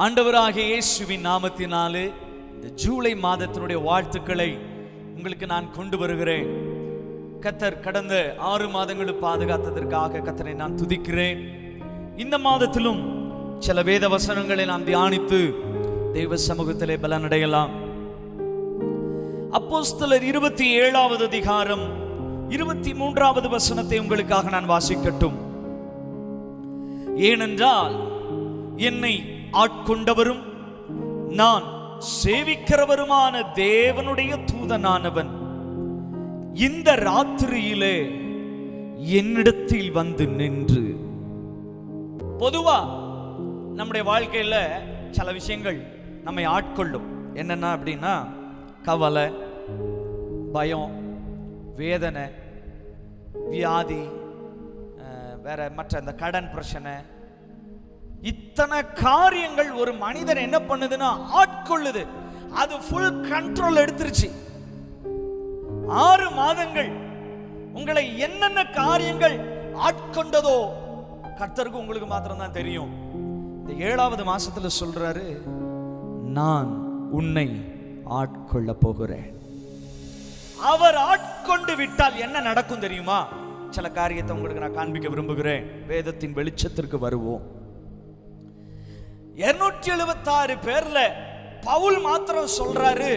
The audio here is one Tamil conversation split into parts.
ஆண்டவராகிய இயேசுவின் நாமத்தினாலே இந்த ஜூலை மாதத்தினுடைய வாழ்த்துக்களை உங்களுக்கு நான் கொண்டு வருகிறேன். கர்த்தர் கடந்த 6 மாதங்கள் பாதுகாத்ததற்காக கர்த்தரை நான் துதிக்கிறேன். இந்த மாதத்திலும் சில வேத வசனங்களை நாம் தியானித்து தெய்வ சமூகத்திலே பலனடையலாம். அப்போஸ்தலர் 27வது அதிகாரம் 23வது வசனத்தை உங்களுக்காக நான் வாசிக்கட்டும். ஏனென்றால் என்னை ஆட்கொண்டவரும் நான் சேவிக்கிறவருமான தேவனுடைய தூதனானவன் இந்த ராத்திரியிலே என்னிடத்தில் வந்து நின்று. பொதுவா நம்முடைய வாழ்க்கையில சில விஷயங்கள் நம்மை ஆட்கொள்ளும். என்னன்னா அப்படின்னா கவலை, பயம், வேதனை, வியாதி, வேற மற்ற அந்த கடன் பிரச்சனை, இத்தனை காரியங்கள் ஒரு மனிதன் என்ன பண்ணுதுன்னா ஆட்கொள்ளுது. அது ஃபுல் கண்ட்ரோல் எடுத்துருச்சு. 6 மாதங்கள் உங்களை என்னென்ன காரியங்கள் ஆட்கொண்டதோ கர்த்தருக்கு உங்களுக்கு மாத்திரம்தான் தெரியும். இந்த 7வது மாசத்துல சொல்றாரு, நான் உன்னை ஆட்கொள்ள போகிறேன். அவர் ஆட்கொண்டு விட்டால் என்ன நடக்கும் தெரியுமா? சில காரியத்தை உங்களுக்கு நான் காண்பிக்க விரும்புகிறேன். வேதத்தின் வெளிச்சத்திற்கு வருவோம். 276 பேர்ல பவுல் மாத்திரம் சொல்றாரு,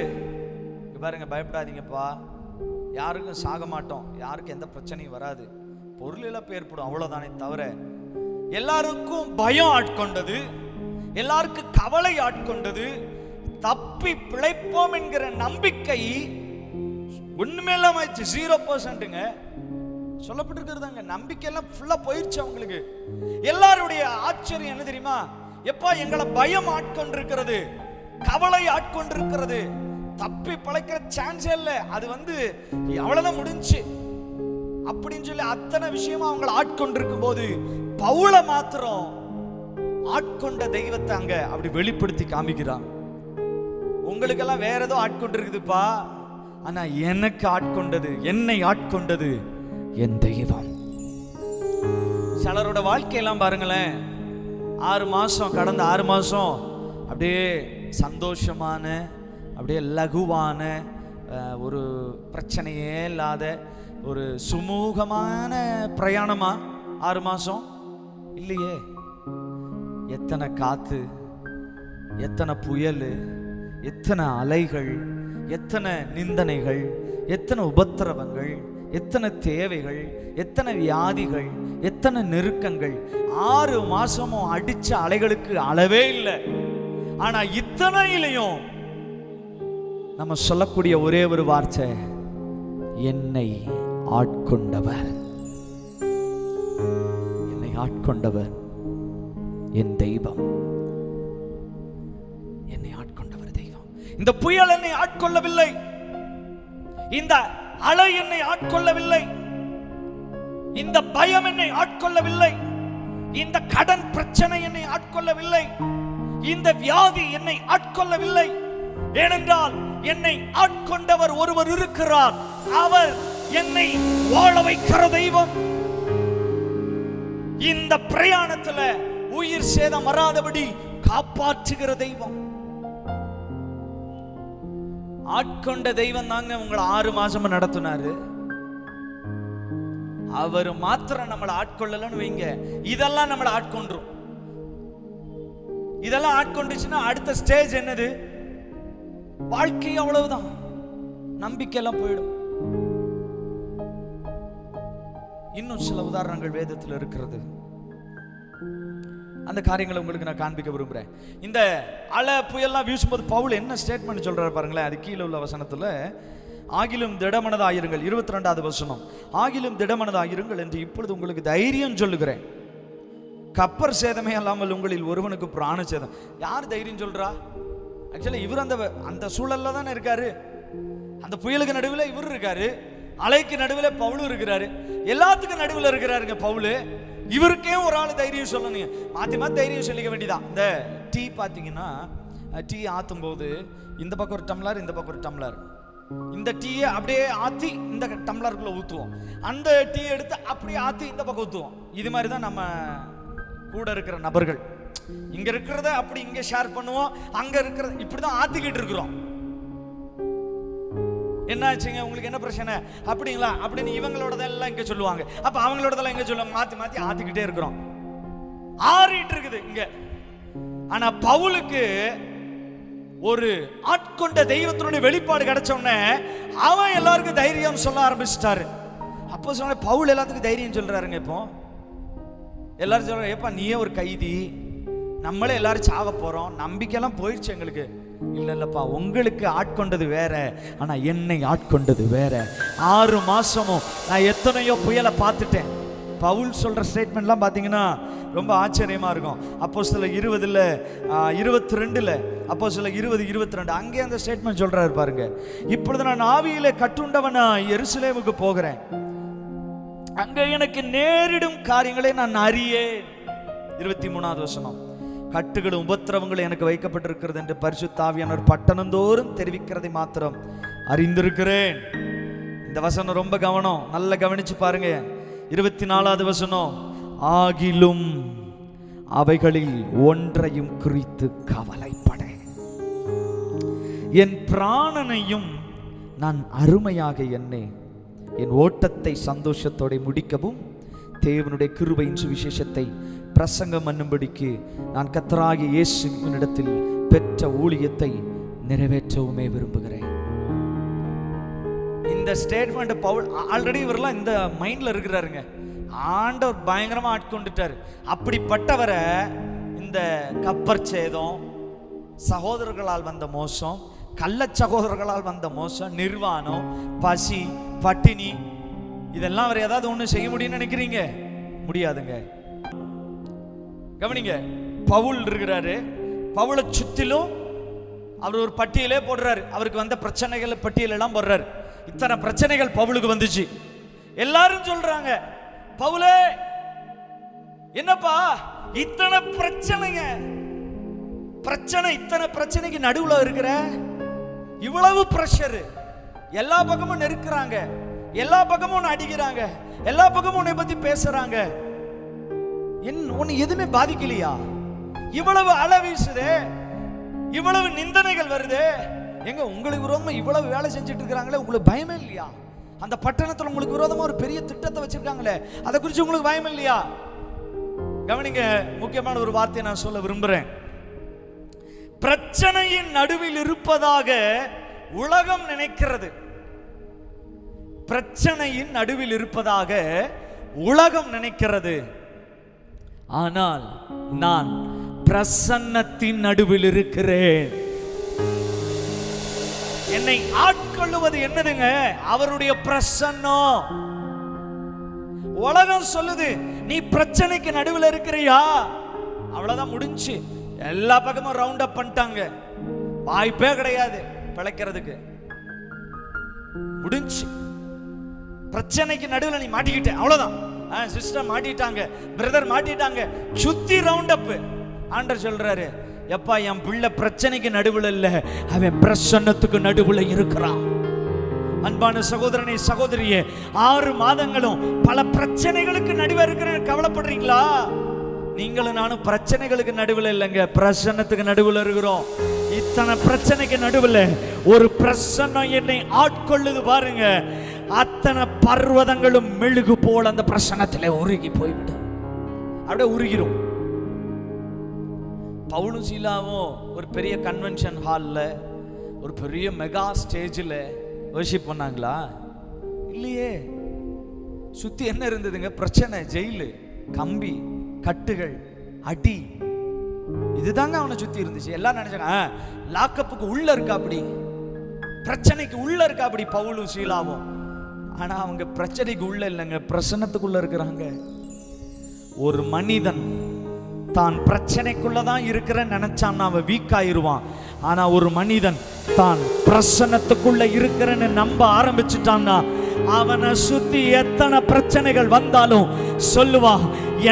பாருங்க, பயப்படாதீங்கப்பா, யாருக்கும் சாக மாட்டோம், யாருக்கும் எந்த பிரச்சனையும் வராது, பொருள் இழப்பு ஏற்படும், அவ்வளவுதானே தவிர எல்லாருக்கும் பயம் ஆட்கொண்டது, எல்லாருக்கும் கவலை ஆட்கொண்டது, தப்பி பிழைப்போம் என்கிற நம்பிக்கை ஒண்ணுமே இல்லாம 0%ங்க சொல்லப்பட்டிருக்கிறதாங்க. நம்பிக்கை எல்லாம் ஃபுல்லா போயிருச்சு அவங்களுக்கு. எல்லாருடைய ஆச்சரியம் என்ன தெரியுமா? எப்பா, எங்களை பயம் ஆட்கொண்டிருக்கிறது, கவலை ஆட்கொண்டிருக்கிறது, தப்பி பழைக்கிற சான்ஸே இல்லை, அது அவ்வளவுதான் முடிஞ்சு அப்படின்னு சொல்லி அத்தனை விஷயமா அவங்களை ஆட்கொண்டிருக்கும் போது பவுல மாத்திரம் ஆட்கொண்ட தெய்வத்தை அங்க அப்படி வெளிப்படுத்தி காமிக்கிறான். உங்களுக்கெல்லாம் வேற ஏதோ ஆட்கொண்டிருக்குதுப்பா, ஆனா எனக்கு ஆட்கொண்டது, என்னை ஆட்கொண்டது என் தெய்வம். சிலரோட வாழ்க்கையெல்லாம் பாருங்களேன், 6 மாசம், கடந்த 6 மாசம் அப்படியே சந்தோஷமான, அப்படியே லகுவான, ஒரு பிரச்சனையே இல்லாத ஒரு சுமூகமான பிரயாணமா 6 மாசம் இல்லையே. எத்தனை காத்து, எத்தனை புயல், எத்தனை அலைகள், எத்தனை நிந்தனைகள், எத்தனை உபத்திரவங்கள், எத்தனை தேவைகள், எத்தனை வியாதிகள், எத்தனை நெருக்கங்கள். 6 மாசமும் அடிச்ச அலைகளுக்கு அளவே இல்லை. ஆனா இத்தனையிலையும் நம்ம சொல்லக்கூடிய ஒரே ஒரு வார்த்தை, என்னை ஆட்கொண்டவர், என்னை ஆட்கொண்டவர் என் தெய்வம், என்னை ஆட்கொண்டவர் தெய்வம். இந்த புயல் என்னை ஆட்கொள்ளவில்லை, இந்த அலை என்னை ஆட்கொள்ளவில்லை, இந்த பயம் என்னை ஆட்கொள்ளவில்லை, இந்த கடன் பிரச்சனை என்னை ஆட்கொள்ளவில்லை, இந்த வியாதி என்னை ஆட்கொள்ளவில்லை. ஏனென்றால் என்னை ஆட்கொண்டவர் ஒருவர் இருக்கிறார். அவர் என்னை வாழ வைக்கிற தெய்வம். இந்த பிரயாணத்துல உயிர் சேதம் வராதபடி காப்பாற்றுகிற தெய்வம். ஆட்கொண்ட தெய்வம் தாங்க உங்களை 6 மாசமா நடத்தினாரு. அவர் மாத்திரம் நம்மளை ஆட்கொள்ளலன்னு வைங்க, இதெல்லாம் நம்மளை ஆட்கொண்டுரும். இதெல்லாம் ஆட்கொண்டுச்சுன்னா அடுத்த ஸ்டேஜ் என்னது? வாழ்க்கை அவ்வளவுதான், நம்பிக்கை எல்லாம் போயிடும். இன்னும் சில உதாரணங்கள் வேதத்தில் இருக்கிறது. அந்த காரியங்களை உங்களுக்கு நான் காண்பிக்க விரும்புறேன். இந்த அலை புயல்லாம் வீசும்போது பவுல் என்ன ஸ்டேட்மெண்ட் சொல்றாரு பாருங்களேன். அது கீழே உள்ள வசனத்துல, ஆகிலும் திடமனதாயிருங்கள், 22வது வசனம், ஆகிலும் திடமனதாயிருங்கள் என்று இப்பொழுது உங்களுக்கு தைரியம் சொல்லுகிறேன், கப்பர் சேதமே அல்லாமல் உங்களில் ஒருவனுக்கு பிராண சேதம். யார் தைரியம் சொல்றா? ஆக்சுவலா இவர் அந்த சூழல்ல தானே இருக்காரு. அந்த புயலுக்கு நடுவில் இவர் இருக்காரு, அலைக்கு நடுவில் பவுலும் இருக்கிறாரு, எல்லாத்துக்கும் நடுவில் இருக்கிறாருங்க பவுலு. இவருக்கே ஒரு ஆள் தைரியம் சொல்லணுங்க, மாத்தி மாத்தி தைரியம் சொல்லிக்க வேண்டியதான். இந்த டீ பார்த்தீங்கன்னா, டீ ஆற்றும் போது இந்த பக்கம் ஒரு டம்ளர், இந்த பக்கம் ஒரு டம்ளர், இந்த டீயை அப்படியே ஆற்றி இந்த டம்ளருக்குள்ள ஊற்றுவோம், அந்த டீ எடுத்து அப்படியே ஆற்றி இந்த பக்கம் ஊற்றுவோம். இது மாதிரி தான் நம்ம கூட இருக்கிற நபர்கள். இங்க இருக்கிறத அப்படி இங்க ஷேர் பண்ணுவோம், அங்க இருக்கிறது இப்படிதான் ஆத்திக்கிட்டு இருக்கிறோம். என்ன ஆச்சுங்க, உங்களுக்கு என்ன பிரச்சனை அப்படிங்களா அப்படின்னு இவங்களோடதெல்லாம் இங்க சொல்லுவாங்க, அப்ப அவங்களோடதெல்லாம் இங்க சொல்லுவாங்க, மாத்தி மாத்தி ஆத்திக்கிட்டே இருக்கிறோம், ஆறிட்டு இருக்குது இங்க. ஆனா பவுலுக்கு ஒரு ஆட்கொண்ட தெய்வத்தினுடைய வெளிப்பாடு கிடைச்ச உடனே அவன் எல்லாருக்கும் தைரியம் சொல்ல ஆரம்பிச்சிட்டாரு. அப்போ சொன்ன பவுல் எல்லாத்துக்கும் தைரியம் சொல்றாருங்க. இப்போ எல்லாரும் சொல்றாங்க, ஏப்பா நீயே ஒரு கைதி, நம்மளே எல்லாரும் சாக போறோம், நம்பிக்கையெல்லாம் போயிடுச்சு எங்களுக்கு. இல்லப்பா, உங்களுக்கு ஆட்கொண்டது வேற, ஆனா என்னை ஆட்கொண்டது வேற. 6 மாசமும் நான் எத்தனையோ புயலை பார்த்துட்டேன். பவுல் சொல்ற ஸ்டேட்மெண்ட்லாம் பார்த்தீங்கன்னா ரொம்ப ஆச்சரியமா இருக்கும். அப்போஸ்தலர் 20 22 அப்போஸ்தலர் 20 22 அங்கே அந்த ஸ்டேட்மெண்ட் சொல்றாரு பாருங்க. இப்பொழுது நான் ஆவியிலே கட்டுண்டவனா எருசலேமுக்கு போகிறேன், அங்க எனக்கு நேரிடும் காரியங்களை நான் அறியேன். 23வது வசனம், கட்டுகளும் உபத்திரவங்களும் எனக்கு வைக்கப்பட்டிருக்கிறது என்று பரிசுத்த ஆவியானவர் பட்டணந்தோறும் தெரிவிக்கிறதை மாத்திரம் அறிந்திருக்கிறேன். இந்த வசனம் ரொம்ப கவனம், நல்லா கவனிச்சு பாருங்க. 24வது வசனம், ஆகிலும் அவைகளில் ஒன்றையும் குறித்து கவலைப்பட என் பிராணனையும் நான் அருமையாக எண்ணே, என் ஓட்டத்தை சந்தோஷத்தோட முடிக்கவும் தேவனுடைய கிருபையின் சுவிசேஷத்தை பிரசங்கம் பண்ணும்படிக்கு நான் கர்த்தராகிய இயேசுவினிடத்தில் பெற்ற ஊழியத்தை நிறைவேற்றவுமே விரும்புகிறேன். இந்த ஸ்டேட்மெண்ட் பவுல் ஆல்ரெடி இவரெல்லாம் இந்த மைண்ட்ல இருக்கிறாருங்க. ஆண்டவர் பயங்கரமா ஆட்கொண்டுட்டார். அப்படிப்பட்டவரை இந்த கப்பர் சேதம், சகோதரர்களால் வந்த மோசம், கள்ள சகோதரர்களால் வந்த மோசம், நிர்வாணம், பசி, பட்டினி, இதெல்லாம் அவர் ஏதாவது ஒண்ணு செய்ய முடியும்னு நினைக்கிறீங்க? முடியாதுங்க. கவனிங்க, பவுல் இருக்கிறாரு, பவுலை சுத்திலும் அவர் ஒரு பட்டியலே போடுறாரு. அவருக்கு வந்த பிரச்சனைகள் பட்டியலெல்லாம் போடுறாரு. இத்தனை பிரச்சனைகள் பவுலுக்கு வந்துச்சு. எல்லாரும் சொல்றாங்க, பவுலே என்னப்பா இத்தனை பிரச்சனைங்க, இத்தனை பிரச்சனைக்கு நடுவுல இருக்கிற, இவ்வளவு பிரஷர், எல்லா பக்கமும் நெருக்குறாங்க, எல்லா பக்கமும் அடிக்கிறாங்க, எல்லா பக்கமும் உன்னை பத்தி பேசுறாங்க, உன்னை எதுவுமே பாதிக்கலையா? இவ்வளவு அலை வீசுதே, இவ்வளவு நிந்தனைகள் வருது, எங்க உங்களுக்கு விரோதமா இவ்வளவு வேலை செஞ்சுட்டு இருக்கிறாங்களே, உங்களுக்கு பயமே இல்லையா? அந்த பட்டணத்துல உங்களுக்கு விரோதமா ஒரு பெரிய திட்டத்தை வச்சிருக்காங்களே, அதை குறித்து உங்களுக்கு பயம் இல்லையா? கவனிங்க, முக்கியமான ஒரு வார்த்தையை நான் சொல்ல விரும்புறேன். பிரச்சனையின் நடுவில் இருப்பதாக உலகம் நினைக்கிறது. பிரச்சனையின் நடுவில் இருப்பதாக உலகம் நினைக்கிறது. ஆனால் நான் பிரசன்னத்தின் நடுவில் இருக்கிறேன். என்னை ஆட்கொள்ளுவது என்னதுங்க? அவருடைய பிரசன்னம். உலகம் சொல்லுது, நீ பிரச்சனைக்கு நடுவில் இருக்கிறியா, அவ்வளவுதான், முடிஞ்சு. எல்லா பக்கமும் ரவுண்ட் அப் பண்ணிட்டாங்க, வாய்ப்பே கிடையாது பிழைக்கிறதுக்கு, முடிஞ்சு. பிரச்சனைக்கு நடுவில் நீ மாட்டிக்கிட்ட, அவ்வளவுதான். சிஸ்டர் மாட்டிட்டாங்க, பிரதர் மாட்டிட்டாங்க, சுத்தி ரவுண்ட் அப். ஆண்டவர் சொல்றாரு, எப்பா என் பிள்ளை பிரச்சனைக்கு நடுவில் இல்ல, அவன் பிரசன்னத்துக்கு நடுவில் இருக்கிறான். அன்பான சகோதரனே சகோதரியே, 6 மாதங்களும் பல பிரச்சனைகளுக்கு நடுவே இருக்கிறேன்னு கவலைப்படுறீங்களா? நீங்களும் நானும் பிரச்சனைகளுக்கு நடுவில் இல்லைங்க, பிரசன்னத்துக்கு நடுவில் இருக்கிறோம். இத்தனை பிரச்சனைக்கு நடுவில் ஒரு பிரசன்னம் என்னை ஆட்கொள்ளுது பாருங்க. அத்தனை பர்வதங்களும் மெழுகு போல் அந்த பிரசன்னத்தில் உருகி போய்விடும், அப்படியே உருகிரும். பவுலும் சீலாவும் ஒரு பெரிய கன்வென்ஷன் ஹாலில், ஒரு பெரிய மெகா ஸ்டேஜில் வர்ஷிப் பண்ணாங்களா? இல்லையே. சுத்தி என்ன இருந்ததுங்க? பிரச்சனை, ஜெயிலு, கம்பி, கட்டுகள், அடி, இதுதாங்க அவனை சுத்தி இருந்துச்சு. எல்லாம் நினைச்சாங்க லாக்கப்புக்கு உள்ள இருக்கா, அப்படி பிரச்சனைக்கு உள்ள இருக்கா அப்படி பவுலும் சீலாவும். ஆனா அவங்க பிரச்சனைக்கு உள்ள இல்லைங்க, பிரசன்னத்துக்குள்ள இருக்கிறாங்க. ஒரு மனிதன் தான் பிரச்சனைக்குள்ளதான் இருக்கிறன்னு நினைச்சான்னா அவன் வீக் ஆயிருவான். ஆனா ஒரு மனிதன் தான் பிரசன்னத்துக்குள்ள இருக்கிறன்னு நம்ப ஆரம்பிச்சுட்டான்னா அவனை சுத்தி எத்தனை பிரச்சனைகள் வந்தாலும் சொல்லுவா,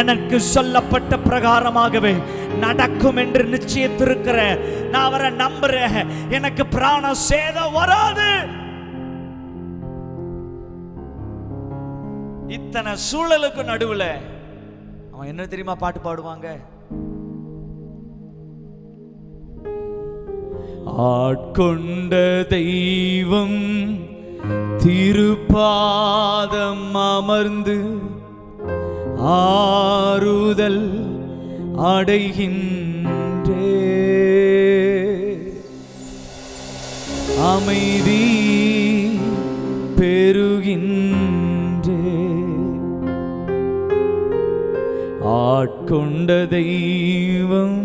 எனக்கு சொல்லப்பட்ட பிரகாரமாகவே நடக்கும் என்று நிச்சயித்திருக்கிற, நான் அவரை நம்புறேன், எனக்கு பிராண சேதம் வராது. இத்தனை சூழலுக்கு நடுவுல அவன் என்ன தெரியுமா பாட்டு பாடுவாங்க? ஆட்கொண்ட தெய்வம் திருப்பாதம் அமர்ந்து ஆறுதல் அடைகின்றே, அமைதி பெறுகின்றே. ஆட்கொண்ட தெய்வம்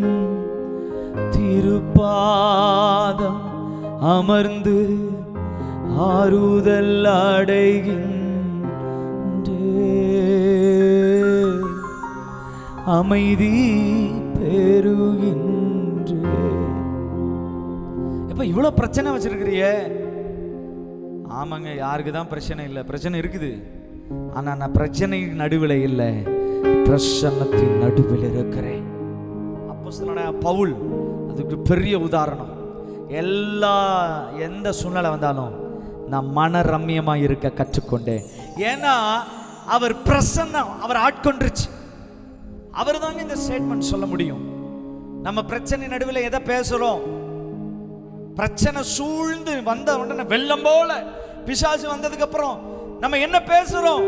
திருப்பாதம் அமர்ந்து ஆறுதல் அடைகின்றே, அமைதி பெறுகின்றே. இப்ப இவ்வளவு பிரச்சனை வச்சிருக்கிறிய? ஆமாங்க, யாருக்கு தான் பிரச்சனை இல்லை? பிரச்சனை இருக்குது. ஆனா நான் பிரச்சனை நடுவில் இல்லை, பிரசன்னத்தின் நடுவில் இருக்கிறேன். அப்போஸ்தலனாகிய பவுல் அதுக்கு பெரிய உதாரணம். எந்த சூழ்நிலை வந்தாலும் நான் மன ரம்யமா இருக்க கற்றுக்கொண்டேன். ஏன்னா அவர் பிரசன்னம் அவர் ஆட்கொண்டுருச்சு. அவர் தாங்க இந்த ஸ்டேட்மெண்ட் சொல்ல முடியும். நம்ம பிரச்சனை நடுவில் எதை பேசுறோம்? பிரச்சனை சூழ்ந்து வந்த உடனே வெள்ளம் போல பிசாசு வந்ததுக்கு அப்புறம் நம்ம என்ன பேசுறோம்?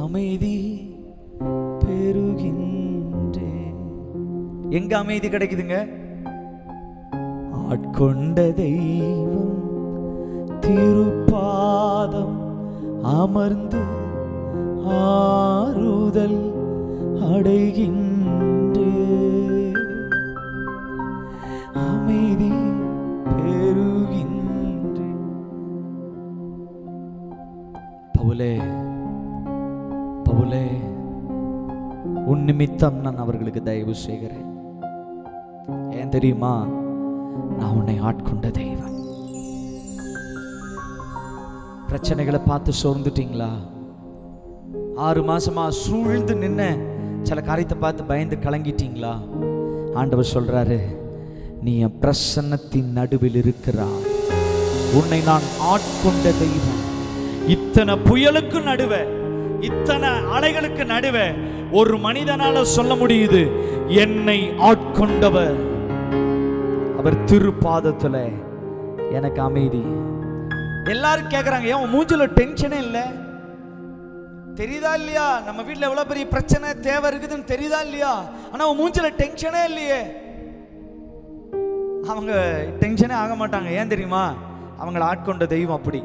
அமைதி பெறுகின்றே. எங்க அமைதி கிடைக்குதுங்க? ஆட்கொண்ட தெய்வம் திருப்பாதம் அமர்ந்து ஆறுதல் அடைகின்றே, அமைதி பெறுகின்றே. பவுலே, பவுலே, உன் நிமித்தம் நான் அவர்களுக்கு தயவு செய்கிறேன். ஏன் தெரியுமா? நான் உன்னை ஆட்கொண்ட தெய்வம். பிரச்சனைகளை பார்த்து சோர்ந்துட்டீங்களா? 6 மாசமா சூழ்ந்து நின்ன சில காரியத்தை பார்த்து பயந்து கலங்கிட்டீங்களா? ஆண்டவர் சொல்றாரு, நீ என் பிரசன்னத்தின் நடுவில் இருக்கிறாய். உன்னை நான் ஆட்கொண்ட தெய்வம். இத்தனை புயலுக்கு நடுவே, இத்தனை அலைகளுக்கு நடுவே ஒரு மனிதனால சொல்ல முடியுது, என்னை ஆட்கொண்டவர். அவர் திருப்பாதத்துல எனக்கு அமைதி. எல்லாரும் கேட்குறாங்க, ஏன் மூஞ்சில டென்ஷனே இல்லை? தெரியுதா இல்லையா? நம்ம வீட்டில் எவ்வளோ பெரிய பிரச்சனை தேவை இருக்குதுன்னு தெரியுதா இல்லையா? ஆனால் அவன் மூஞ்சில டென்ஷனே இல்லையே. அவங்க டென்ஷனே ஆக மாட்டாங்க. ஏன் தெரியுமா? அவங்களை ஆட்கொண்ட தெய்வம் அப்படி.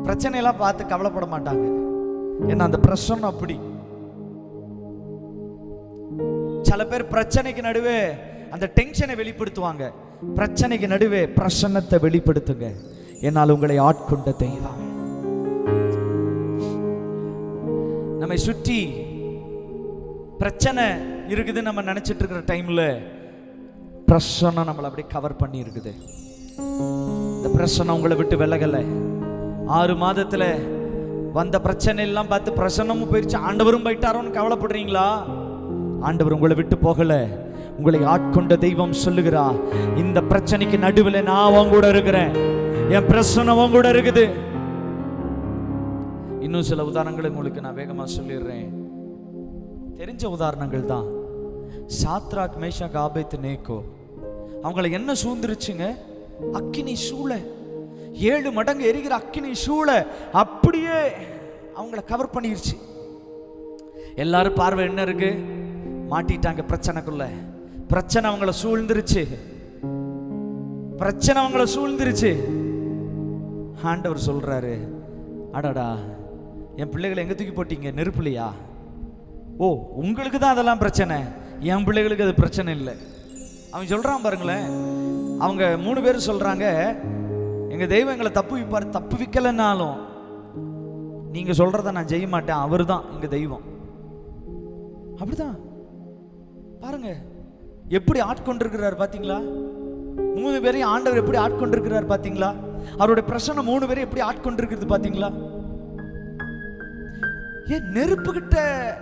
பிரச்சனையெல்லாம் பார்த்து கவலைப்பட மாட்டாங்க. ஏன்னா அந்த பிரச்சனை அப்படி. சில பேர் பிரச்சனைக்கு நடுவே அந்த டென்ஷனை வெளிப்படுத்துவாங்க. பிரச்சனைக்கு நடுவே பிரசன்னத்தை வெளிப்படுத்துங்க. என்னால் உங்களை ஆட்கொண்ட தெய்வம். நம்மை சுற்றி பிரச்சனை இருக்குது நம்ம நினைச்சிட்டு இருக்கிற டைம்ல பிரசன்னம் நம்மளை அப்படியே கவர் பண்ணி இருக்குது. இந்த பிரசன்னம் உங்களை விட்டு விலகலை. 6 மாதத்துல வந்த பிரச்சனை எல்லாம் பார்த்து பிரசன்னமும் போயிடுச்சு, ஆண்டவரும் போயிட்டாரோன்னு கவலைப்படுறீங்களா? ஆண்டவர் உங்களை விட்டு போகல. உங்களை ஆட்கொண்ட தெய்வம் சொல்லுகிறா, இந்த பிரச்சனைக்கு நடுவில் நான் உன் கூட இருக்கிறேன், என் பிரசன்னம் உன் கூட இருக்குது. இன்னும் சில உதாரணங்களை உங்களுக்கு நான் வேகமா சொல்லிடுறேன். தெரிஞ்ச உதாரணங்கள் தான். சாத்ராக், மேஷாக், ஆபேத்நேகோ அவங்களை என்ன சூழ்ந்துருச்சுங்க? அக்கினி சூளை, 7 மடங்கு எரிகிற அக்கினி சூளை அப்படியே அவங்கள கவர் பண்ணிருச்சு. எல்லாரும் பார்வை என்ன இருக்கு? மாட்டிட்டாங்க பிரச்சனைக்குள்ள. பிரச்சனை அவங்கள சூழ்ந்துருச்சு. பிரச்சனை அவங்கள சூழ்ந்துருச்சு. ஆண்டவர் சொல்றாரு, அடடா, என் பிள்ளைகளை எங்க தூக்கி போட்டீங்க? நெருப்புலையா? ஓ, உங்களுக்கு தான் அதெல்லாம் பிரச்சனை, என் பிள்ளைகளுக்கு அது பிரச்சனை இல்லை. அவன் சொல்றான் பாருங்களேன். அவங்க 3 பேரும் சொல்றாங்க, எங்க தெய்வம் எங்களை தப்பு வைப்பார். தப்பு வைக்கலன்னாலும் நீங்க சொல்றத நான் செய்ய மாட்டேன், அவர் தான் எங்க தெய்வம். அப்படிதான் பாருங்க, எப்படி ஆட்கொண்டிருக்கிறார் பாத்தீங்களா? 3 பேரையும் ஆண்டவர் எப்படி ஆட்கொண்டிருக்கிறார் பாத்தீங்களா? அவருடைய பிரசன்னம் 3 பேரையும் எப்படி ஆட்கொண்டிருக்கிறது பாத்தீங்களா? ஏன்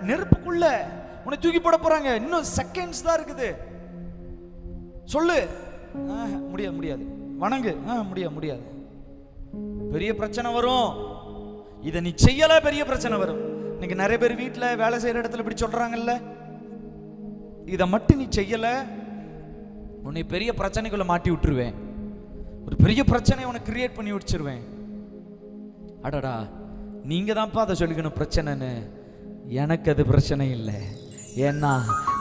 நெருப்புக்குள்ள உன்னை தூக்கி போட போறாங்க. இன்னும் செகண்ட்ஸ் தான் இருக்குது. சொல்லு, முடியாது. வணங்கு, முடியாது. பெரிய பிரச்சனை வரும். இதை நீ செய்யல, பெரிய பிரச்சனை வரும். இன்னைக்கு நிறைய பேர் வீட்டில் வேலை செய்யற இடத்துல இப்படி சொல்றாங்கல்ல, இதை மட்டும் நீ செய்யல, உன்னை பெரிய பிரச்சனைக்குள்ள மாட்டி விட்டுருவேன், ஒரு பெரிய பிரச்சனையை உனக்கு கிரியேட் பண்ணி வச்சிருவேன். அடடா, நீங்க தான்ப்பா அதை சொல்லிக்கணும் பிரச்சனைன்னு. எனக்கு அது பிரச்சனை இல்லை. ஏன்னா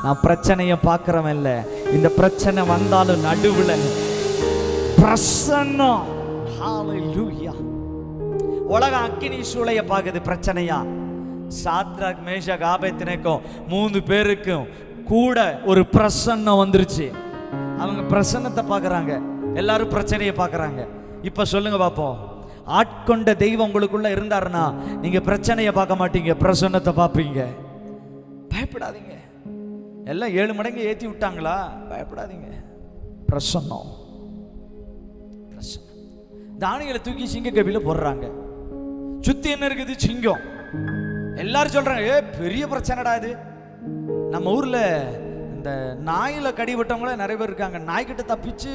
நான் பிரச்சனையை பார்க்கறவன் இல்லை. இந்த பிரச்சனை வந்தாலும் நடுவில் பிரசன்னம். ஹல்லேலூயா. உலகம் அக்கினி சூளைய பார்க்குது பிரச்சனையா. சாத்ராக் மேஷாக் ஆபேத்நேகோ 3 பேருக்கும் கூட ஒரு பிரசன்னம் வந்துருச்சு. அவங்க பிரசன்னத்தை பார்க்கறாங்க, எல்லாரும் பிரச்சனையை பார்க்கறாங்க. இப்ப சொல்லுங்க பாப்போம், ஆட்கொண்ட தெய்வம் உங்களுக்குள்ள இருந்தாருன்னா நீங்க பிரச்சனையை பார்க்க மாட்டீங்க, பிரசன்னத்தை பார்ப்பீங்க. பயப்படாதீங்க. எல்லாம் 7 மடங்கு ஏத்தி விட்டாங்களா? பயப்படாதீங்க. பிரசன்னம். தானியேலை தூக்கி சிங்க கபில போடுறாங்க. சுத்தி என்ன இருக்குது? சிங்கம். எல்லாரும் சொல்றாங்க, ஏ பெரிய பிரச்சனைடா இது. நம்ம ஊர்ல இந்த நாயில கடிபட்டவங்களே நிறைய பேர் இருக்காங்க. நாய்கிட்ட தப்பிச்சு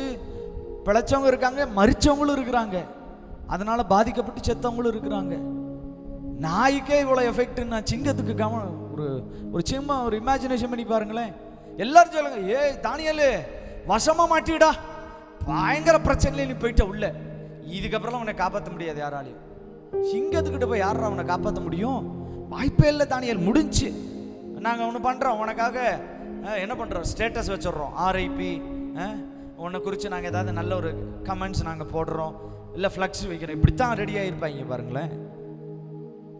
பிழைச்சவங்க இருக்காங்க, மரிச்சவங்களும் இருக்கிறாங்க, அதனால பாதிக்கப்பட்டு செத்தவங்களும் இருக்கிறாங்க. நாய்க்கே இவ்வளவு எஃபெக்ட்னா சிங்கத்துக்கு ஒரு சின்ன ஒரு இமேஜினேஷன் பண்ணி பாருங்களேன். எல்லாரும் சொல்லுங்க, ஏ தானியேலே வசமா மாட்டிடா, பயங்கர பிரச்சனையில நீ போயிட்ட உள்ள, இதுக்கப்புறம் உன்னை காப்பாற்ற முடியாது யாராலையும். சிங்கத்துக்கிட்ட போய் யாரா அவனை காப்பாற்ற முடியும்? வாய்ப்பே இல்லை தானியேல், முடிஞ்சு. நாங்கள் ஒன்று பண்ணுறோம் உனக்காக, என்ன பண்ணுறோம், ஸ்டேட்டஸ் வச்சிடுறோம், ஆர்ஐபி, உன்னை குறித்து நாங்கள் ஏதாவது நல்ல ஒரு கமெண்ட்ஸ் நாங்கள் போடுறோம், இல்லை ஃப்ளக்ஸ் வைக்கிறோம். இப்படித்தான் ரெடியாக இருப்பாங்க பாருங்களேன்.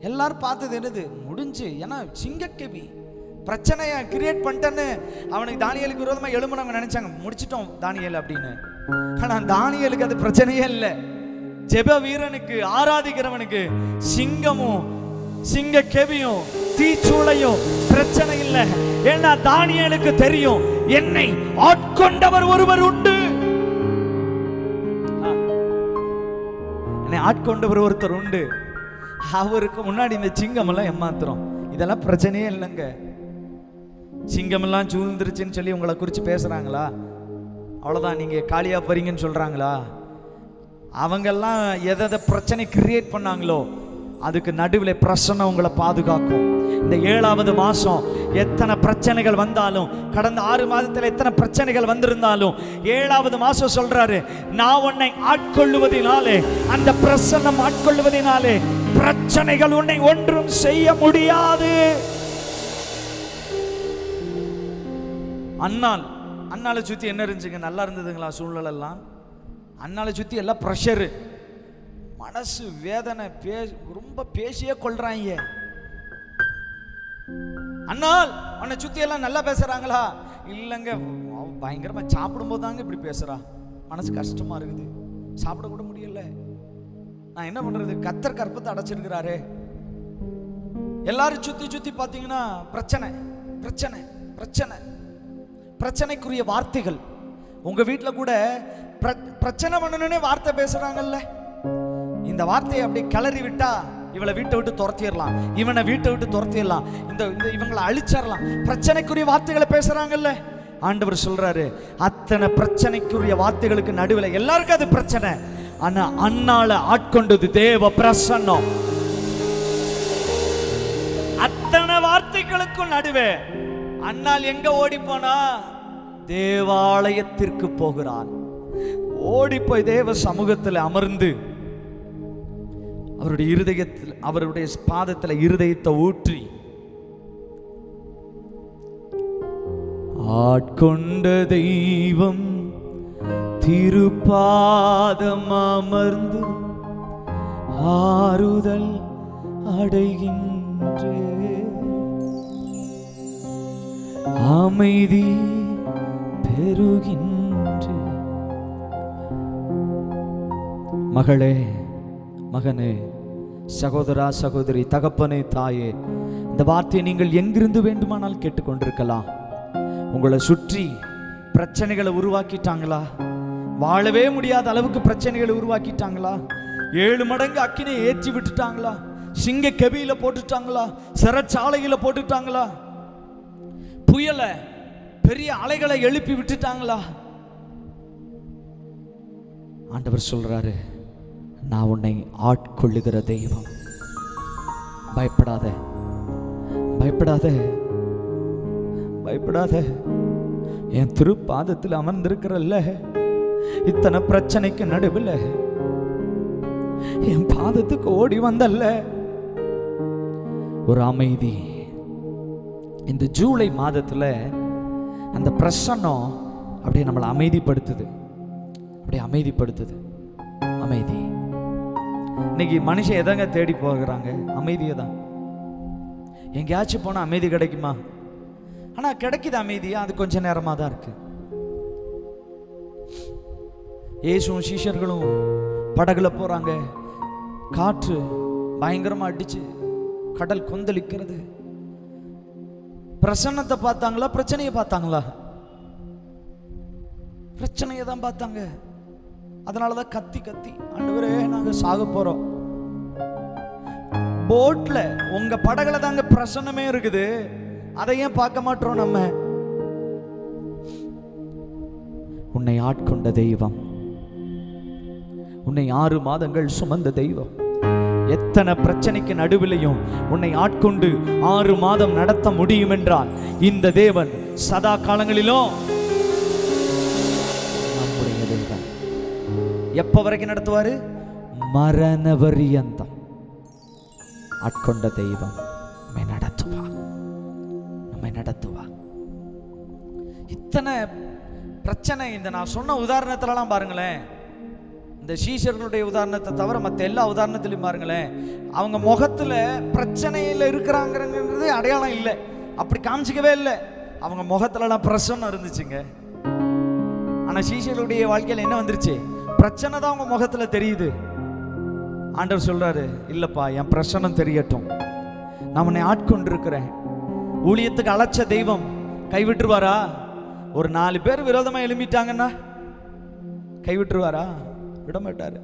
எல்லாரும் பார்த்தது என்னது? முடிஞ்சு. ஏன்னா சிங்கக்கேபி பிரச்சனையை கிரியேட் பண்ணிட்டேன்னு அவனுக்கு தானியேலுக்கு விரோதமாக எழும்புனவங்க நினைச்சாங்க, முடிச்சிட்டோம் தானியேல் அப்படின்னு. ஆனால் தானியேலுக்கு அது பிரச்சனையே இல்லை. ஜெப வீரனுக்கு, ஆராதிக்கிறவனுக்கு சிங்கமும் சிங்க கெபியும் தீச்சூளையும் பிரச்சனை இல்லை. ஏன்னா தானியேலுக்கு தெரியும், என்னை ஆட்கொண்டவர் ஒருவர் உண்டு. என்னை ஆட்கொண்டவர் ஒருத்தர் உண்டு. அவருக்கு முன்னாடி இந்த சிங்கம் எல்லாம் ஏமாத்துறோம். இதெல்லாம் பிரச்சனையே இல்லைங்க. சிங்கம் எல்லாம் சூழ்ந்துருச்சுன்னு சொல்லி உங்களை குறித்து பேசுறாங்களா? அவ்வளோதான், நீங்க காலியா போறீங்கன்னு சொல்றாங்களா? அவங்கெல்லாம் எதை பிரச்சனை கிரியேட் பண்ணாங்களோ அதுக்கு நடுவில் பிரசன்னம் உங்களை பாதுகாக்கும். இந்த 7வது மாசம் எத்தனை பிரச்சனைகள் வந்தாலும், கடந்த 6 மாதத்தில் எத்தனை பிரச்சனைகள் வந்திருந்தாலும், 7வது மாசம் சொல்றாரு, நான் உன்னை ஆட்கொள்ளுவதினாலே, அந்த பிரசன்னம் ஆட்கொள்ளுவதினாலே பிரச்சனைகள் உன்னை ஒன்றும் செய்ய முடியாது. அண்ணாலை சுத்தி என்ன இருந்துச்சுங்க? நல்லா இருந்ததுங்களா சூழ்நிலை எல்லாம்? அண்ணாலை சுத்தி எல்லாம் ப்ரெஷரு, மனசு வேதனை, ரொம்ப பேசியே கொள்றாங்க. அண்ணால் உன்னை சுத்தி எல்லாம் நல்லா பேசுறாங்களா? இல்லைங்க, பயங்கரமா சாப்பிடும்போது தாங்க இப்படி பேசுறா, மனசு கஷ்டமா இருக்குது, சாப்பிட கூட முடியல, நான் என்ன பண்றது, கர்த்தர் கற்பத்தை அடைச்சிருக்கிறாரு. எல்லாரும் சுத்தி சுத்தி பாத்தீங்கன்னா பிரச்சனை பிரச்சனை பிரச்சனை, பிரச்சனைக்குரிய வார்த்தைகள். உங்க வீட்டுல கூட பிரச்சனை பண்ணணும்னே வார்த்தை பேசுறாங்கல்ல. இந்த வார்த்தையை அப்படி கிளறி விட்டா இவளை வீட்டை விட்டு துரத்திடலாம், இவனை வீட்டை விட்டு துரத்திடலாம், இந்த இவங்களை அழிச்சிடலாம். பிரச்சனைக்குரிய வார்த்தைகளை பேசுறாங்கல்ல. ஆண்டவர் சொல்றாரு, அத்தனை பிரச்சனைக்குரிய வார்த்தைகளுக்கு நடுவில் எல்லாருக்கும் அது பிரச்சனை. ஆனா அண்ணால ஆட்கொண்டது தேவ பிரசன்னம். அத்தனை வார்த்தைகளுக்கும் நடுவே அண்ணால் எங்க ஓடி போனா? தேவாலயத்திற்கு போகிறான். ஓடி போய் தேவ சமூகத்தில் அமர்ந்து அவருடைய இருதயத்தில், அவருடைய பாதத்தில் இருதயத்தை ஊற்றி, ஆட்கொண்ட தெய்வம் திருப்பாதம் அமர்ந்து ஆறுதல் அடைகின்றே, அமைதி பெருகின்றே. மகளே, மகனே, சகோதரா, சகோதரி, தகப்பனே, தாயே, இந்த வார்த்தையை நீங்கள் எங்கிருந்து வேண்டுமானால் கேட்டுக்கொண்டிருக்கலாம். உங்களை சுற்றி பிரச்சனைகளை உருவாக்கிட்டாங்களா? வாழவே முடியாத அளவுக்கு பிரச்சனைகளை உருவாக்கிட்டாங்களா? 7 மடங்கு அக்கினியை ஏற்றி விட்டுட்டாங்களா? சிங்க கெபியில போட்டுட்டாங்களா? சிறைச்சாலையில போட்டுட்டாங்களா? புயல பெரிய அலைகளை எழுப்பி விட்டுட்டாங்களா? ஆண்டவர் சொல்றாரு, நான் உன்னை ஆட்கொள்ளுகிற தெய்வம். பயப்படாத, பயப்படாத, பயப்படாத. என் திருப்பாதத்தில் அமர்ந்திருக்கிறல்ல, இத்தனை பிரச்சனைக்கு நடுவில் என் பாதத்துக்கு ஓடி வந்தல்ல, ஒரு அமைதி. இந்த ஜூலை மாதத்துல அந்த பிரசன்னம் அப்படியே நம்மளை அமைதிப்படுத்துது, அப்படியே அமைதிப்படுத்துது. அமைதி. இன்னைக்கு மனுஷன் எதாங்க தேடி போகிறாங்க? அமைதியை தான். எங்கேயாச்சும் போனால் அமைதி கிடைக்குமா? ஆனால் கிடைக்குது அமைதியா, அது கொஞ்ச நேரமாக தான் இருக்கு. இயேசுவும் சீஷர்களும் படகுல போறாங்க. காற்று பயங்கரமா அடிச்சு கடல் கொந்தளிக்கிறது. பிரசன்னத்தை பார்த்தாங்களா, பிரச்சனையை பார்த்தாங்களா? பிரச்சனையை தான் பார்த்தாங்க. அதனாலதான் கத்தி கத்தி, ஆண்டவரே நாங்க சாக போறோம். போட்ல உங்க படகுல தாங்க பிரசன்னமே இருக்குது, அதை ஏன் பார்க்க மாட்டோம் நம்ம? உன்னை ஆட்கொண்ட தெய்வம், உன்னை 6 மாதங்கள் சுமந்த தெய்வம், எத்தனை பிரச்சனைக்கு நடுவிலையும் உன்னை ஆட்கொண்டு 6 மாதம் நடத்த முடியும் என்றால் இந்த தேவன் சதா காலங்களிலும் நம்முடைய தேவன். எப்ப வரைக்கும் நடத்துவாரு? மரண பரியந்தம். ஆட்கொண்ட தெய்வம் நம்மை நடத்துவா, நம்மை நடத்துவா. இத்தனை பிரச்சனை. இந்த நான் சொன்ன உதாரணத்திலலாம் பாருங்களேன், இந்த சீஷர்களுடைய உதாரணத்தை தவிர மற்ற எல்லா உதாரணத்திலையும் பாருங்களேன், அவங்க முகத்துல பிரச்சனையில் இருக்கிறாங்கிறது அடையாளம் இல்லை, அப்படி காமிச்சிக்கவே இல்லை. அவங்க முகத்துலலாம் பிரசன்னம் இருந்துச்சுங்க. ஆனா சீஷர்களுடைய வாழ்க்கையில் என்ன வந்துருச்சு? பிரச்சனை தான் அவங்க முகத்துல தெரியுது. ஆண்டவர் சொல்றாரு, இல்லப்பா என் பிரசன்னம் தெரியட்டும், நான் உன்னை ஆட்கொண்டு இருக்கிறேன். ஊழியத்துக்கு அழைச்ச தெய்வம் கைவிட்டுருவாரா? ஒரு 4 பேர் விரோதமா எழும்பிட்டாங்கன்னா கைவிட்டுருவாரா? விட மாட்டாரு.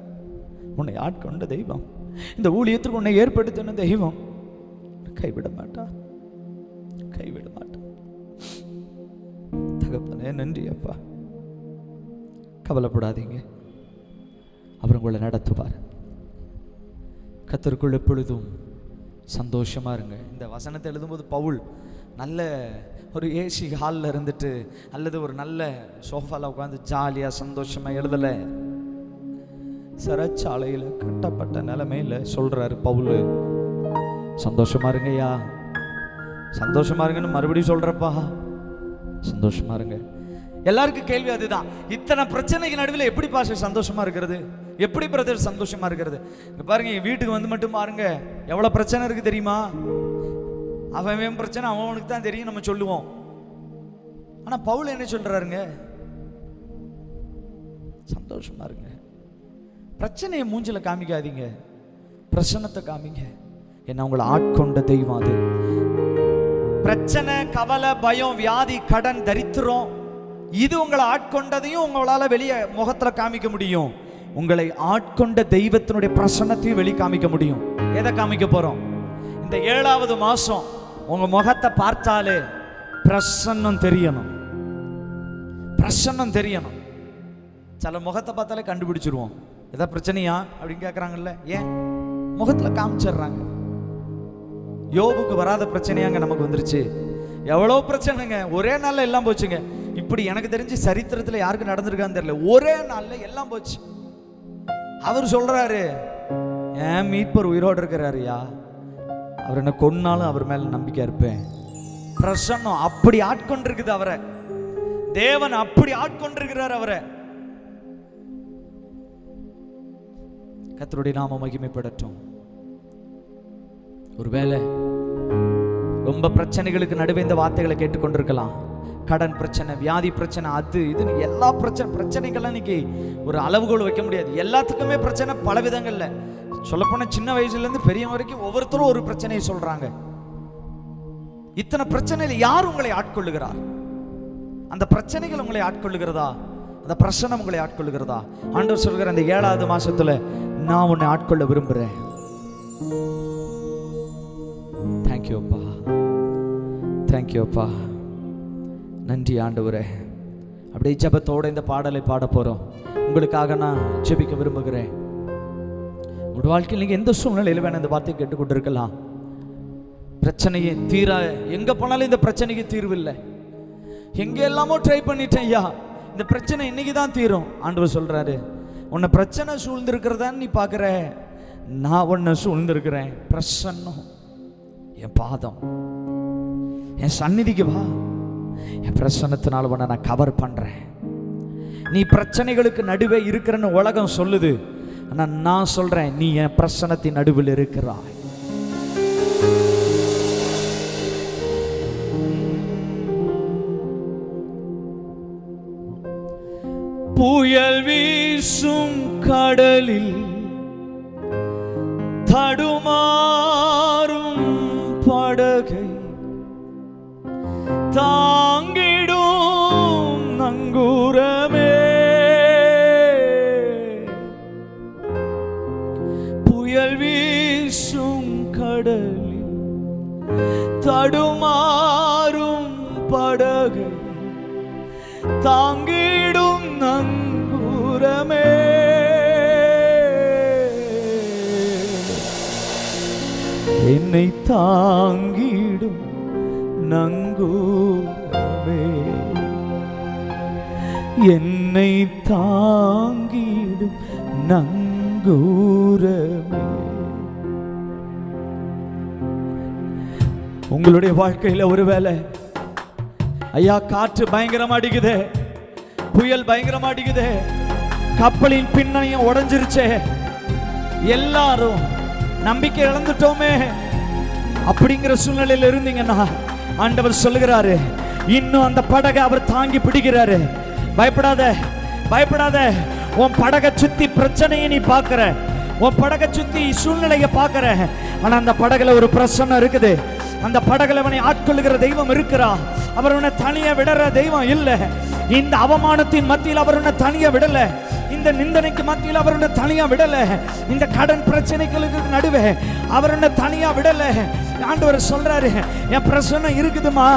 உன்னை ஆட்கொண்ட தெய்வம், இந்த ஊழியத்துக்கு உன்னை ஏற்படுத்தின தெய்வம் கைவிட மாட்டா, கைவிட மாட்டா. தகப்பனே நன்றி அப்பா. கவலைப்படாதீங்க, அவர் உங்களை நடத்துவார். கர்த்தருக்குள் எப்பொழுதும் சந்தோஷமா இருங்க. இந்த வசனத்தை எழுதும்போது பவுல் நல்ல ஒரு ஏசி ஹாலில் இருந்துட்டு அல்லது ஒரு நல்ல சோஃபாவில் உட்காந்து ஜாலியாக சந்தோஷமாக எழுதலை. சிறைச்சாலையில் கட்டப்பட்ட நிலைமையில் சொல்கிறாரு பவுல், சந்தோஷமா இருங்கய்யா, சந்தோஷமா இருங்கன்னு மறுபடியும் சொல்கிறப்பா, சந்தோஷமா இருங்க. எல்லாருக்கும் கேள்வி அதுதான், இத்தனை பிரச்சனைக்கு நடுவில் எப்படி பாஷை சந்தோஷமா இருக்கிறது? எப்படி பிரதர் சந்தோஷமா இருக்கிறது? பாருங்க, வீட்டுக்கு வந்து மட்டும் பாருங்க எவ்வளோ பிரச்சனை இருக்கு தெரியுமா? அவன் பிரச்சனை அவனுக்கு தான் தெரியும், நம்ம சொல்லுவோம். ஆனா பவுல் என்ன சொல்றாருங்க? சந்தோஷமா இருங்க. பிரச்சனையை மூஞ்சில காமிக்காதீங்க, பிரசன்னத்தை காமிங்க. என்ன உங்களை ஆட்கொண்ட தெய்வம் அது. பிரச்சனை, கவலை, பயம், வியாதி, கடன், தரித்திரம், இது உங்களை ஆட்கொண்டதையும் உங்களால வெளியே முகத்துல காமிக்க முடியும். உங்களை ஆட்கொண்ட தெய்வத்தினுடைய பிரசன்னத்தையும் வெளியே காமிக்க முடியும். எதை காமிக்க போறோம்? இந்த 7வது மாசம் உங்க முகத்தை பார்த்தாலே பிரசன்னம் தெரியணும், பிரசன்னம் தெரியணும். சில முகத்தை பார்த்தாலே கண்டுபிடிச்சிருவோம், ஏதாவது பிரச்சனையா அப்படின்னு கேட்குறாங்கல்ல, ஏன் முகத்துல காமிச்சிடுறாங்க. யோபுக்கு வராத பிரச்சனையாங்க நமக்கு வந்துருச்சு. எவ்வளோ பிரச்சனைங்க, ஒரே நாள்ல எல்லாம் போச்சுங்க. இப்படி எனக்கு தெரிஞ்சு சரித்திரத்தில் யாருக்கு நடந்திருக்கான்னு தெரியல, ஒரே நாள்ல எல்லாம் போச்சு. அவர் சொல்றாரு, ஏன் மீட்பர் உயிரோடு இருக்கிறாருயா, அவர் என்ன கொன்னாலும் அவர் மேல நம்பிக்கை இருப்பேன். பிரசன்னம் அப்படி ஆட்கொண்டிருக்குது அவரை, தேவன் அப்படி ஆட்கொண்டிருக்கிறார் அவரை. கர்த்தருடைய நாமம் மகிமைப்படட்டும். ஒருவேளை ரொம்ப பிரச்சனைகளுக்கு நடுவே இந்த வார்த்தைகளை கேட்டுக்கொண்டிருக்கலாம். கடன் பிரச்சனை, வியாதி பிரச்சனை, அது இது எல்லா பிரச்சனைகள்லாம் இன்னைக்கு ஒரு அளவுகோல் வைக்க முடியாது. எல்லாத்துக்குமே பிரச்சனை பல விதங்கள்ல. சொல்லப்போன சின்ன வயசுலேருந்து பெரிய வரைக்கும் ஒவ்வொருத்தரும் ஒரு பிரச்சனையை சொல்றாங்க. இத்தனை பிரச்சனையில் யார் உங்களை ஆட்கொள்ளுகிறார்? அந்த பிரச்சனைகள் உங்களை ஆட்கொள்ளுகிறதா? அந்த பிரச்சனை உங்களை ஆட்கொள்ளுகிறதா? ஆண்டவர் சொல்கிற அந்த 7வது மாசத்துல நான் உன்னை ஆட்கொள்ள விரும்புறேன். தேங்க்யூ அப்பா, தேங்க்யூ அப்பா, நன்றி ஆண்டவரே. அப்படியே ஜெபத்தோட இந்த பாடலை பாட போறோம். உங்களுக்காக நான் ஜெபிக்க விரும்புகிறேன். உங்கள் வாழ்க்கையில் நீங்கள் எந்த சூழ்நிலையில் வேணும் இந்த வார்த்தையை கேட்டுக்கொண்டு இருக்கலாம். பிரச்சனையை தீர எங்கே போனாலும் இந்த பிரச்சனைக்கு தீர்வு இல்லை. எங்கெல்லாமோ ட்ரை பண்ணிட்டேன் ஐயா, இந்த பிரச்சனை இன்னைக்கு தான் தீரும். ஆண்டவர் சொல்றாரு, உன்னை பிரச்சனை சூழ்ந்திருக்கிறதான்னு நீ பார்க்குற, நான் உன்னை சூழ்ந்திருக்கிறேன். பிரசன்னம், என் பாதம், என் சந்நிதிக்கு வா, என் பிரசன்னத்தினால உன்னை நான் கவர் பண்றேன். நீ பிரச்சனைகளுக்கு நடுவே இருக்கிறன்னு உலகம் சொல்லுது, ஆனால் நான் சொல்றேன், நீ என் பிரசன்னத்தின் நடுவில் இருக்கிறாய். புயல் வீசும் கடலில் தடுமாறும் படகை தாங்கிடும் நங்கூரமே. புயல் வீசும் கடலில் தடுமாறும் படகை தாங்கிடும் நங்கூரமே. என்னை தாங்கிடும் நங்கூரமே, என்னை தாங்கிடும் நங்கூரமே. உங்களுடைய வாழ்க்கையில் ஒருவேளை ஐயா காற்று பயங்கரமா அடிக்குது, புயல் பயங்கரமா அடிக்குது, கப்பலின் பின்னையும் உடைஞ்சிருச்சே, எல்லாரும் நம்பிக்கை இழந்துட்டோமே அப்படிங்கிற சூழ்நிலையில் இருந்தீங்கன்னா ஆண்டவர் சொல்லுகிறாரு, இன்னும் அந்த படகை அவர் தாங்கி பிடிக்கிறாரு. பயப்படாத, பயப்படாத. உன் படகை சுத்தி பிரச்சனையை நீ பார்க்கிற, உன் படகை சுத்தி சூழ்நிலையை பார்க்கிற, ஆனா அந்த படகுல ஒரு பிரசன்னம் இருக்குது. அந்த படகுல அவனை ஆட்கொள்ளுகிற தெய்வம் இருக்கிறா. அவர் உன்னை தனியா விடுற தெய்வம் இல்ல. இந்த அவமானத்தின் மத்தியில் அவர் உன்னை தனியா விடல, இந்த நிந்தனைக்கு மத்தியில் அவர் உன்னை தனியா விடல, இந்த கடன் பிரச்சனைகளுக்கு நடுவே அவர் உன்னை தனியா விடல. ஆண்டவர் சொல்றாரு, என் பிரச்சனை இருக்குதுமா,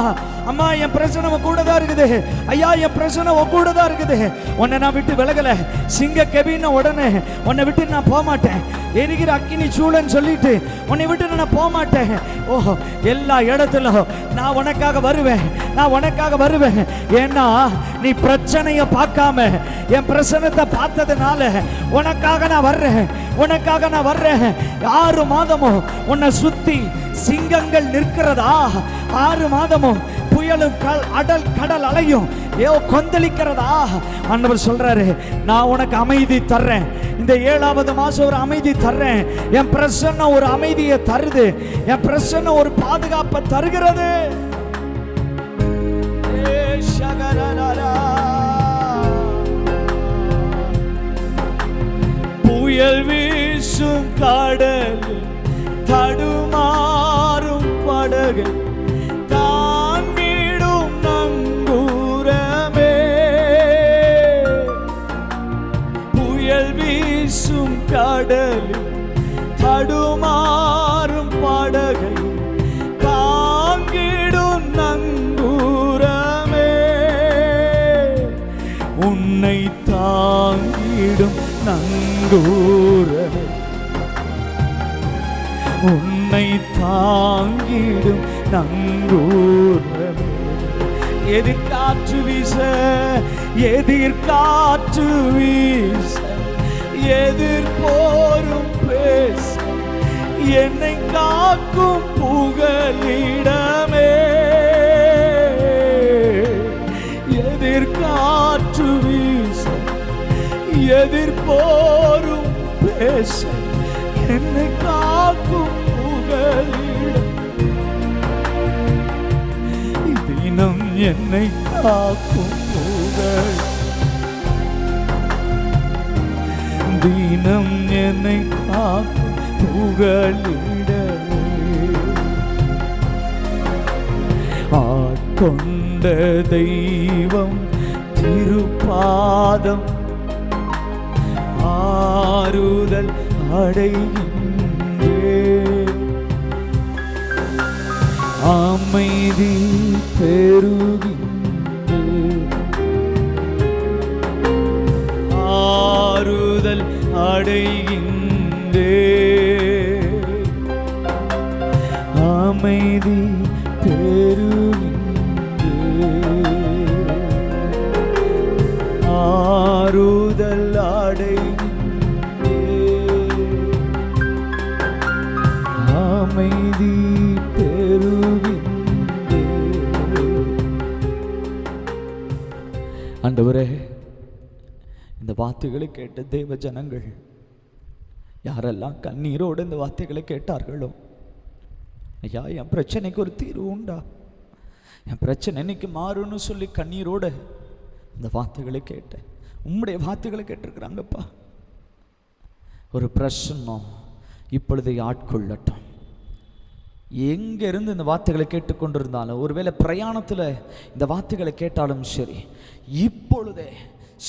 அம்மா என் பிரச்சனை கூட தான் இருக்குது, ஐயா என் பிரச்சனை கூட தான் இருக்குது, உன்னை நான் விட்டு விலகல. சிங்க கெபின உடனே உன்னை விட்டு நான் போக மாட்டேன், எரிகிற அக்கினி சூழன்னு சொல்லிட்டு உன்னை விட்டு நான் போக மாட்டேன். ஓஹோ, எல்லா இடத்திலும் நான் உனக்காக வருவேன், நான் உனக்காக வருவேன். ஏன்னா நீ பிரச்சனையை பார்க்காம என் பிரச்சனத்தை பார்த்ததுனால உனக்காக நான் வர்றேன், உனக்காக நான் வர்றேன். 6 மாதமும் உன்னை சுத்தி சிங்கங்கள் நிற்கிறதா, 6 மாதமும் புயலும் கடல் அலையும் கொந்தளிக்கிறதா. ஆண்டவர் சொல்றாரு, நான் உனக்கு அமைதி தர்றேன். இந்த 7வது மாசம் ஒரு அமைதி தர்றேன். என் பிரசன்னம் ஒரு அமைதியை தருது, என் பிரசன்னம் ஒரு பாதுகாப்பை தருகிறது. புயல் வீசும் கடலில் தடுமாறும் படகை தாங்கிடும் நங்கூரமே. புயல் வீசும் கடலில் தடுமாறும் படகை தாங்கிடும் நங்கூரமே. உன்னை தாங்கிடும் நங்கூரமே, உன்னை தாங்கிடும் நங்கூரமே. எதிர்காற்று வீச, எதிர்காற்று வீச, எதிர்போரும் பேச, என்னை காக்கும் புகலிடமே. எதிர்காற்று வீச, எதிர்போரும் பேச, என்னை காக்கும் புகலிடம். தினம் என்னை காக்கும் புகழ், தினம் என்னை காக்கும் புகலிடமே. ஆட்கொண்ட தெய்வம் திருப்பாதம் ஆறுதல் அடைகின்றேன். அமைதி பெருகின்றேன், ஆறுதல் அடைகின்றேன். அமைதி பெருகின்றேன். அமைதி பெருகின்றே. ஆண்டவரே, இந்த வார்த்தைகளை கேட்ட தேவ ஜனங்கள் யாரெல்லாம் கண்ணீரோடு இந்த வார்த்தைகளை கேட்டார்களோ, ஐயா என் பிரச்சனைக்கு ஒரு தீர்வு உண்டா, என் பிரச்சனை இன்னைக்கு மாறும்னு சொல்லி கண்ணீரோடு இந்த வார்த்தைகளை கேட்டேன். உம்முடைய வார்த்தைகளை கேட்டிருக்கிறாங்கப்பா. ஒரு பிரசன்னம் இப்பொழுது ஆட்கொள்ளட்டும். எங்க இருந்து இந்த வார்த்தைகளை கேட்டுக்கொண்டிருந்தாலும், ஒருவேளை பிரயாணத்தில் இந்த வார்த்தைகளை கேட்டாலும் சரி, இப்பொழுதே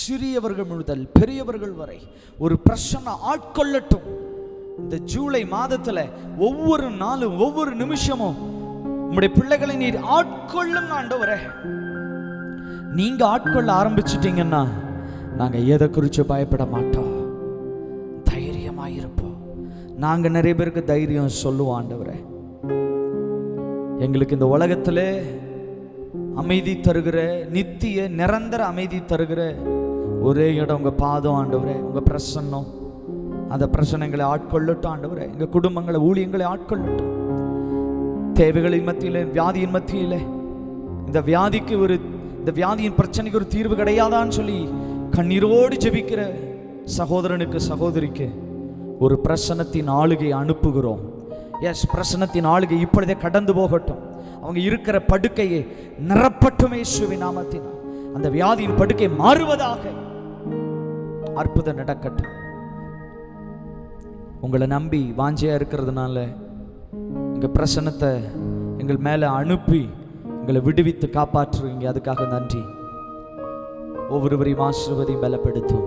சிறியவர்கள் முதல் பெரியவர்கள் வரை ஒரு பிரசன்னம் ஆட்கொள்ளட்டும். இந்த ஜூலை மாதத்தில் ஒவ்வொரு நாளும் ஒவ்வொரு நிமிஷமும் உம்முடைய பிள்ளைகளை நீர் ஆட்கொள்ளுங்க ஆண்டவரே. நீங்க ஆட்கொள்ள ஆரம்பிச்சிட்டீங்கன்னா நாங்க எதை குறித்து பயப்பட மாட்டோம், தைரியமாயிருப்போம். நாங்க நிறைய பேருக்கு தைரியம் சொல்லுவோம். ஆண்டவரே, எங்களுக்கு இந்த உலகத்திலே அமைதி தருகிற, நித்திய நிரந்தர அமைதி தருகிற ஒரே இடம் உங்க பாதம் ஆண்டவரே. உங்க பிரசன்னம், அந்த பிரச்சனைகளை ஆட்கொள்ளட்டும் ஆண்டவரே. எங்க குடும்பங்களை, ஊழியங்களை ஆட்கொள்ளட்டும். தேவைகளின் மத்தியில், வியாதியின் மத்தியில், இந்த வியாதியின் பிரச்சனைக்கு ஒரு தீர்வு கிடையாதான்னு சொல்லி கண்ணீரோடு ஜெபிக்கிற சகோதரனுக்கு, சகோதரிக்கு ஒரு பிரசன்னத்தின் ஆளுகை அனுப்புகிறோம். எஸ், பிரசன்னத்தின் ஆளுகை இப்பொழுதே கடந்து போகட்டும். அவங்க இருக்கிற படுக்கையை நிரப்பட்டும் இயேசுவின் நாமத்தினால். அந்த வியாதியின் படுக்கை மாறுவதாக. அற்புதம் நடக்கட்டும். உங்களை நம்பி வாஞ்சையா இருக்கிறதுனால எங்க பிரசன்னத்தை எங்கள் மேல அனுப்பி எங்களை விடுவித்து காப்பாற்றுவீங்க. அதுக்காக நன்றி. ஒவ்வொருவரையும் ஆசீர்வதியும் பலப்படுத்தும்.